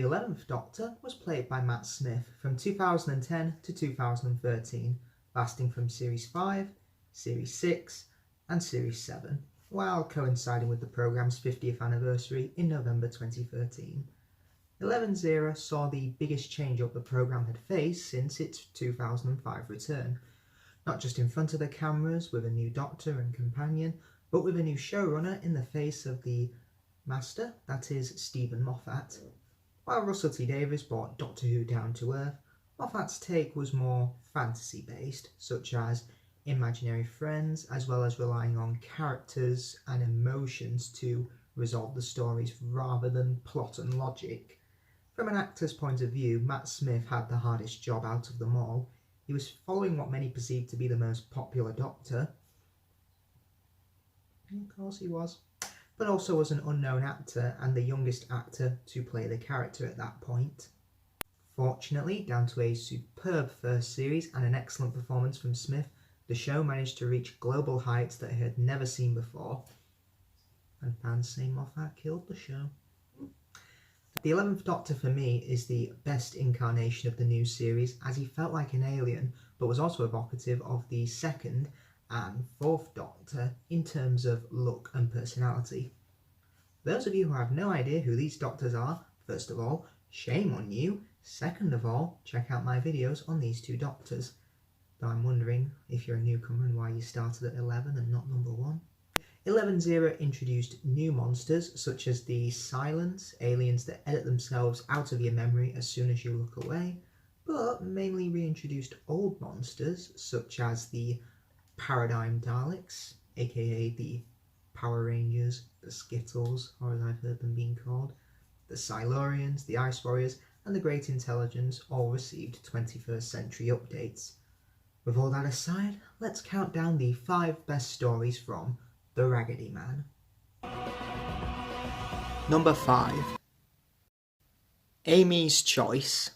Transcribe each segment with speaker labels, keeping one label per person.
Speaker 1: The 11th Doctor was played by Matt Smith from 2010 to 2013, lasting from Series 5, Series 6 and Series 7, while coinciding with the programme's 50th anniversary in November 2013. 11's era saw the biggest change-up the programme had faced since its 2005 return, not just in front of the cameras with a new Doctor and companion, but with a new showrunner in the face of the Master, that is Stephen Moffat. While Russell T Davies brought Doctor Who down to earth, Moffat's take was more fantasy-based, such as imaginary friends, as well as relying on characters and emotions to resolve the stories rather than plot and logic. From an actor's point of view, Matt Smith had the hardest job out of them all. He was following what many perceived to be the most popular Doctor. Of course he was. But also was an unknown actor and the youngest actor to play the character at that point. Fortunately, down to a superb first series and an excellent performance from Smith, the show managed to reach global heights that it had never seen before. And fans say Moffat killed the show. The 11th Doctor for me is the best incarnation of the new series, as he felt like an alien, but was also evocative of the 2nd and 4th Doctor in terms of look and personality. For those of you who have no idea who these Doctors are, first of all, shame on you. Second of all, check out my videos on these two Doctors. Though I'm wondering if you're a newcomer and why you started at 11 and not number 1. 11's era introduced new monsters such as the Silence, aliens that edit themselves out of your memory as soon as you look away, but mainly reintroduced old monsters such as the Paradigm Daleks, aka the Power Rangers, the Skittles, or as I've heard them being called, the Silurians, the Ice Warriors, and the Great Intelligence all received 21st century updates. With all that aside, let's count down the 5 best stories from The Raggedy Man. Number 5. Amy's Choice.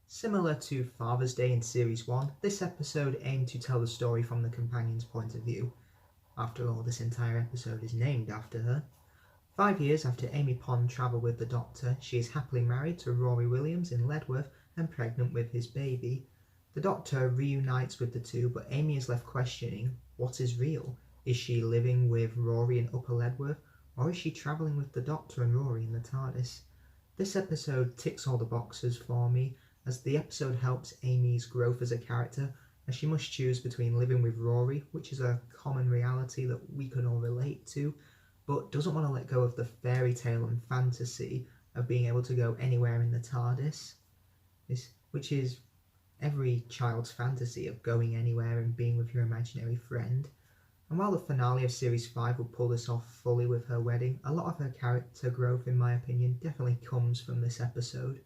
Speaker 1: Similar to Father's Day in Series 1, this episode aimed to tell the story from the companion's point of view. After all, this entire episode is named after her. 5 years after Amy Pond travelled with the Doctor, she is happily married to Rory Williams in Ledworth and pregnant with his baby. The Doctor reunites with the two, but Amy is left questioning what is real. Is she living with Rory in Upper Ledworth, or is she travelling with the Doctor and Rory in the TARDIS? This episode ticks all the boxes for me, as the episode helps Amy's growth as a character, as she must choose between living with Rory, which is a common reality that we can all relate to, but doesn't want to let go of the fairy tale and fantasy of being able to go anywhere in the TARDIS, which is every child's fantasy of going anywhere and being with your imaginary friend. And while the finale of Series 5 will pull this off fully with her wedding, a lot of her character growth, in my opinion, definitely comes from this episode.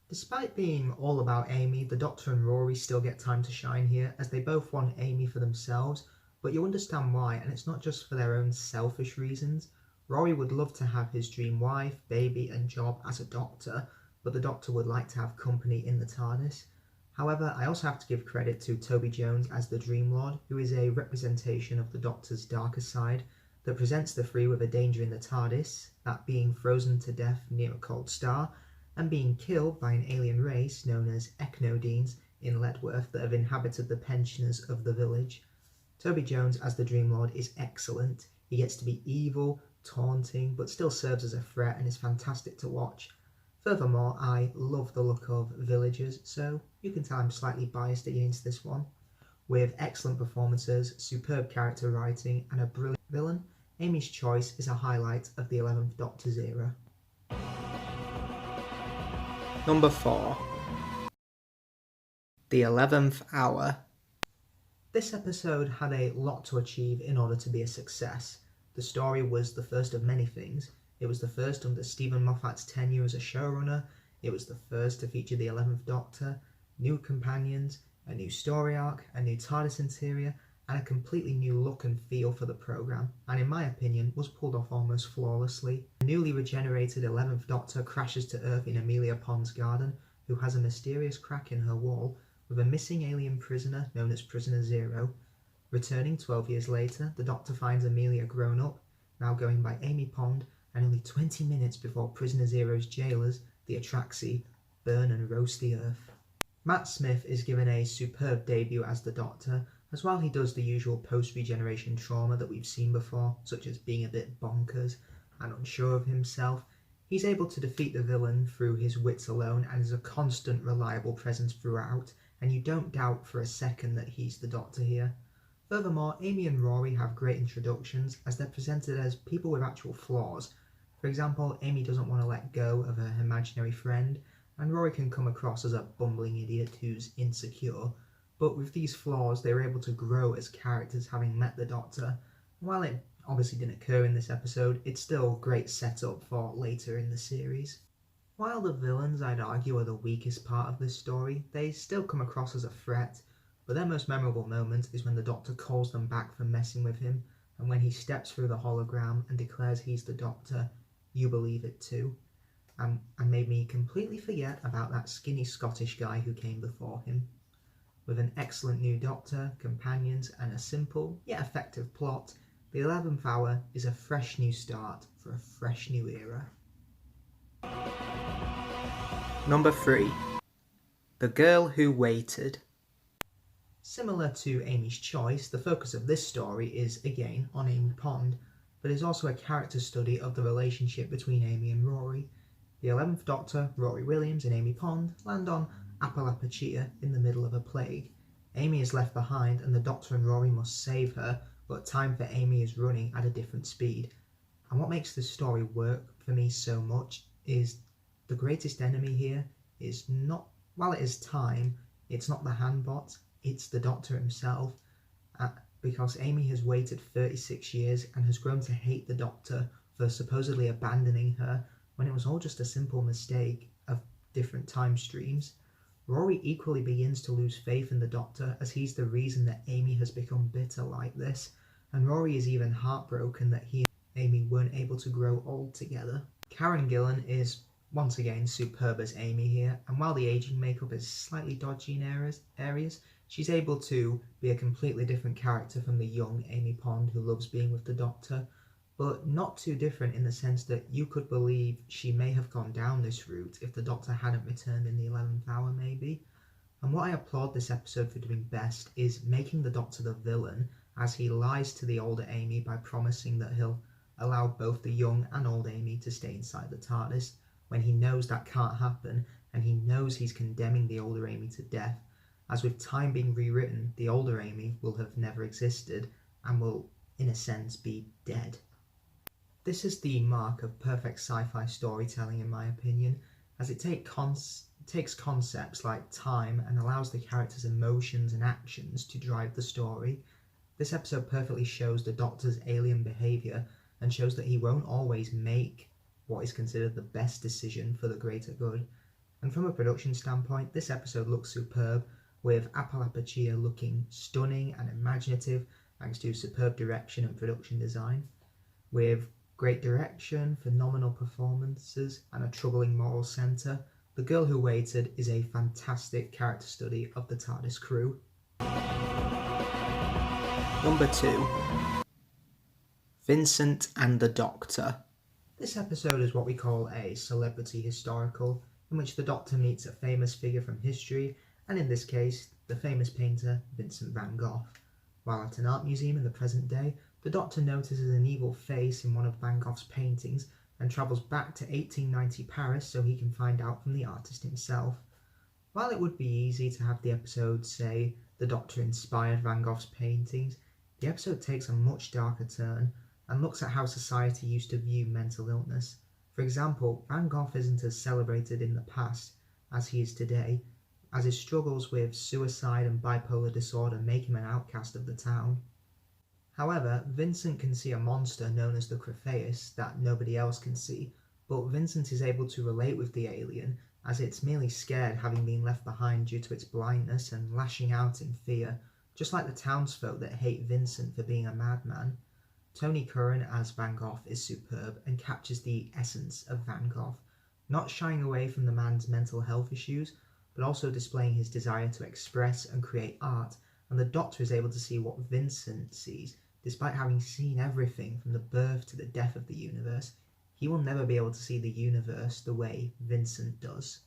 Speaker 1: Despite being all about Amy, the Doctor and Rory still get time to shine here, as they both want Amy for themselves, but you understand why, and it's not just for their own selfish reasons. Rory would love to have his dream wife, baby and job as a Doctor, but the Doctor would like to have company in the TARDIS. However, I also have to give credit to Toby Jones as the Dream Lord, who is a representation of the Doctor's darker side that presents the three with a danger in the TARDIS, that being frozen to death near a cold star, and being killed by an alien race known as Echnodines in Ledworth that have inhabited the pensioners of the village. Toby Jones as the Dream Lord is excellent. He gets to be evil, taunting, but still serves as a threat and is fantastic to watch. Furthermore, I love the look of villagers, so you can tell I'm slightly biased against this one. With excellent performances, superb character writing, and a brilliant villain, Amy's Choice is a highlight of the 11th Doctor's era. Number 4. The 11th Hour. This episode had a lot to achieve in order to be a success. The story was the first of many things. It was the first under Stephen Moffat's tenure as a showrunner, it was the first to feature the 11th Doctor, new companions, a new story arc, a new TARDIS interior, and a completely new look and feel for the programme, and in my opinion was pulled off almost flawlessly. The newly regenerated 11th Doctor crashes to Earth in Amelia Pond's garden, who has a mysterious crack in her wall, with a missing alien prisoner known as Prisoner Zero. Returning 12 years later, the Doctor finds Amelia grown up, now going by Amy Pond, and only 20 minutes before Prisoner Zero's jailers the Atraxi, burn and roast the earth. Matt Smith is given a superb debut as the Doctor, as while he does the usual post-regeneration trauma that we've seen before, such as being a bit bonkers and unsure of himself, he's able to defeat the villain through his wits alone and is a constant, reliable presence throughout, and you don't doubt for a second that he's the Doctor here. Furthermore, Amy and Rory have great introductions as they're presented as people with actual flaws. For example, Amy doesn't want to let go of her imaginary friend, and Rory can come across as a bumbling idiot who's insecure, but with these flaws they were able to grow as characters having met the Doctor. While it obviously didn't occur in this episode, it's still great setup for later in the series. While the villains, I'd argue, are the weakest part of this story, they still come across as a threat, but their most memorable moment is when the Doctor calls them back for messing with him, and when he steps through the hologram and declares he's the Doctor, you believe it too. And made me completely forget about that skinny Scottish guy who came before him. With an excellent new Doctor, companions, and a simple yet effective plot, the 11th Hour is a fresh new start for a fresh new era. Number 3. The Girl Who Waited. Similar to Amy's Choice, the focus of this story is again on Amy Pond, but is also a character study of the relationship between Amy and Rory. The 11th Doctor, Rory Williams and Amy Pond land on Appalachia in the middle of a plague. Amy is left behind and the Doctor and Rory must save her, but time for Amy is running at a different speed. And what makes this story work for me so much is the greatest enemy here is not, while it is time, it's not the handbot, it's the Doctor himself. Because Amy has waited 36 years and has grown to hate the Doctor for supposedly abandoning her when it was all just a simple mistake of different time streams. Rory equally begins to lose faith in the Doctor as he's the reason that Amy has become bitter like this, and Rory is even heartbroken that he and Amy weren't able to grow old together. Karen Gillan is once again superb as Amy here, and while the aging makeup is slightly dodgy in areas, she's able to be a completely different character from the young Amy Pond who loves being with the Doctor, but not too different in the sense that you could believe she may have gone down this route if the Doctor hadn't returned in the 11th hour maybe. And what I applaud this episode for doing best is making the Doctor the villain as he lies to the older Amy by promising that he'll allow both the young and old Amy to stay inside the TARDIS when he knows that can't happen and he knows he's condemning the older Amy to death, as with time being rewritten, the older Amy will have never existed and will, in a sense, be dead. This is the mark of perfect sci-fi storytelling in my opinion, as it takes concepts like time and allows the characters' emotions and actions to drive the story. This episode perfectly shows the Doctor's alien behaviour and shows that he won't always make what is considered the best decision for the greater good. And from a production standpoint, this episode looks superb, with Appalachia looking stunning and imaginative thanks to superb direction and production design. With great direction, phenomenal performances, and a troubling moral centre, The Girl Who Waited is a fantastic character study of the TARDIS crew. Number 2. Vincent and the Doctor. This episode is what we call a celebrity historical, in which the Doctor meets a famous figure from history, and in this case, the famous painter Vincent van Gogh. While at an art museum in the present day, the Doctor notices an evil face in one of Van Gogh's paintings and travels back to 1890 Paris so he can find out from the artist himself. While it would be easy to have the episode say the Doctor inspired Van Gogh's paintings, the episode takes a much darker turn and looks at how society used to view mental illness. For example, Van Gogh isn't as celebrated in the past as he is today, as his struggles with suicide and bipolar disorder make him an outcast of the town. However, Vincent can see a monster known as the Crephaeus that nobody else can see, but Vincent is able to relate with the alien as it's merely scared, having been left behind due to its blindness and lashing out in fear, just like the townsfolk that hate Vincent for being a madman. Tony Curran as Van Gogh is superb and captures the essence of Van Gogh, not shying away from the man's mental health issues, but also displaying his desire to express and create art, and the Doctor is able to see what Vincent sees. Despite having seen everything from the birth to the death of the universe, he will never be able to see the universe the way Vincent does.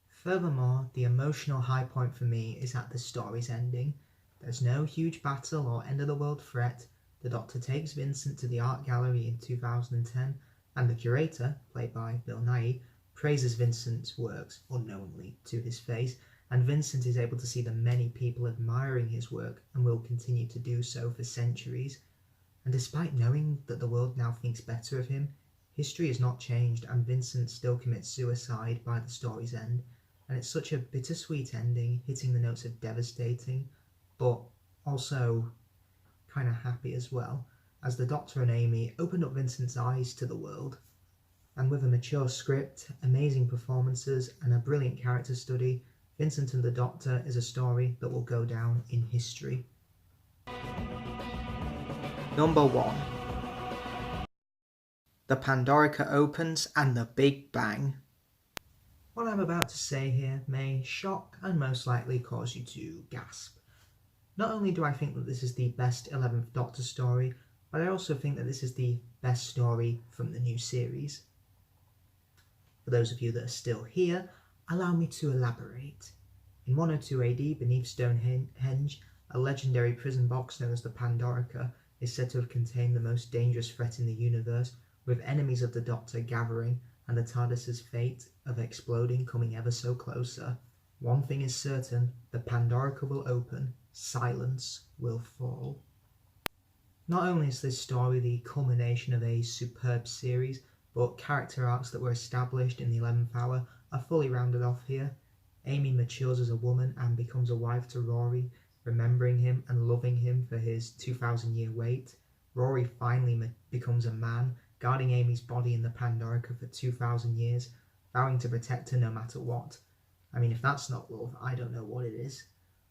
Speaker 1: Furthermore, the emotional high point for me is at the story's ending. There's no huge battle or end-of-the-world threat. The Doctor takes Vincent to the art gallery in 2010, and the curator, played by Bill Nighy, praises Vincent's works unknowingly to his face, and Vincent is able to see the many people admiring his work and will continue to do so for centuries. And despite knowing that the world now thinks better of him, history has not changed and Vincent still commits suicide by the story's end. And it's such a bittersweet ending, hitting the notes of devastating, but also kind of happy as well, as the Doctor and Amy opened up Vincent's eyes to the world. And with a mature script, amazing performances, and a brilliant character study, Vincent and the Doctor is a story that will go down in history. Number 1. The Pandorica opens and the Big Bang. What I'm about to say here may shock and most likely cause you to gasp. Not only do I think that this is the best 11th Doctor story, but I also think that this is the best story from the new series. For those of you that are still here, allow me to elaborate. In 102 AD, beneath Stonehenge, a legendary prison box known as the Pandorica is said to have contained the most dangerous threat in the universe, with enemies of the Doctor gathering and the TARDIS's fate of exploding coming ever so closer. One thing is certain, the Pandorica will open, silence will fall. Not only is this story the culmination of a superb series, but character arcs that were established in the 11th Hour are fully rounded off here. Amy matures as a woman and becomes a wife to Rory, remembering him and loving him for his 2,000-year wait. Rory finally becomes a man, guarding Amy's body in the Pandorica for 2,000 years, vowing to protect her no matter what. I mean, if that's not love, I don't know what it is.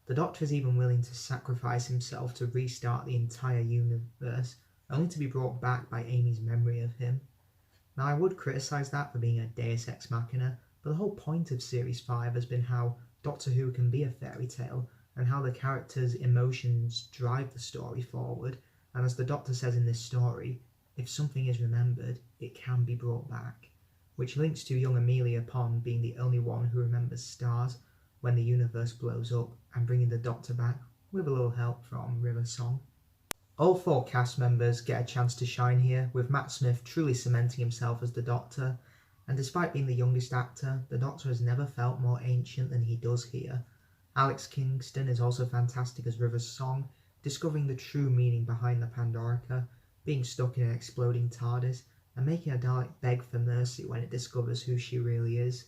Speaker 1: The Doctor is even willing to sacrifice himself to restart the entire universe, only to be brought back by Amy's memory of him. Now, I would criticise that for being a deus ex machina, but the whole point of Series 5 has been how Doctor Who can be a fairy tale, and how the characters' emotions drive the story forward, and as the Doctor says in this story, if something is remembered, it can be brought back, which links to young Amelia Pond being the only one who remembers stars when the universe blows up, and bringing the Doctor back with a little help from River Song. All 4 cast members get a chance to shine here, with Matt Smith truly cementing himself as the Doctor, and despite being the youngest actor, the Doctor has never felt more ancient than he does here. Alex Kingston is also fantastic as River Song, discovering the true meaning behind the Pandorica, being stuck in an exploding TARDIS, and making a Dalek beg for mercy when it discovers who she really is.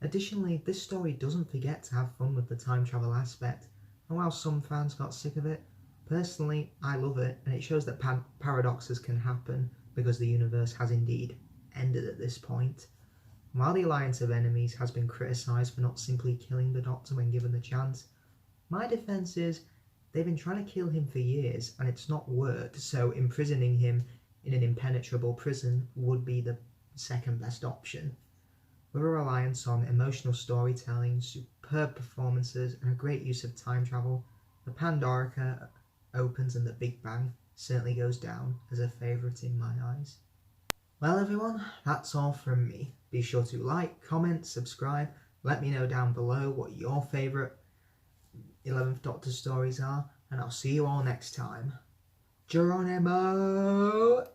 Speaker 1: Additionally, this story doesn't forget to have fun with the time travel aspect, and while some fans got sick of it, personally I love it, and it shows that paradoxes can happen because the universe has indeed ended at this point. While the Alliance of Enemies has been criticised for not simply killing the Doctor when given the chance, my defence is they've been trying to kill him for years and it's not worked, so imprisoning him in an impenetrable prison would be the second best option. With a reliance on emotional storytelling, superb performances and a great use of time travel, the Pandorica opens and the Big Bang certainly goes down as a favourite in my eyes. Well everyone, that's all from me. Be sure to like, comment, subscribe, let me know down below what your favourite 11th Doctor stories are, and I'll see you all next time. Geronimo!